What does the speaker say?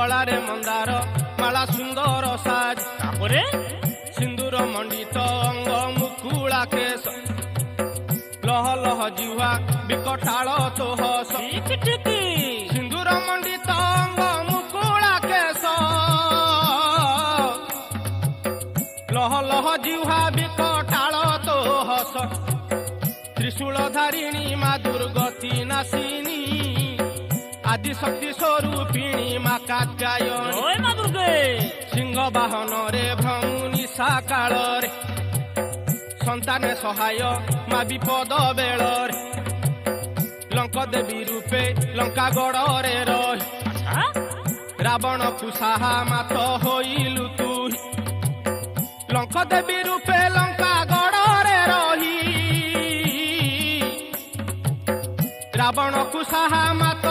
गलारे मंदार माला सुंदर साज तापरे सिंदूर मंडित अंग मुकुला केश लह लह जिह्वा विकटाल तो हस ठीक ठीक सिंदूर मंडित अंग मुकुला केश लह लह जिह्वा विकटाल तो हस त्रिशूल धारिणी माँ दुर्गति नाशिनी आदि शक्ति स्वरूपिणी माँ कात्यायनी जय मां दुर्गे सिंह बाहन रे भ्रमुनि साकाल रे संतान सहाय माँ विपद बेल लंक देवी रूपे लंका गड़े रही अच्छा रावण कुशाहा मात होइलु तू लंक देवी रूपे लंका गड़े रही रावण कुशाहा मात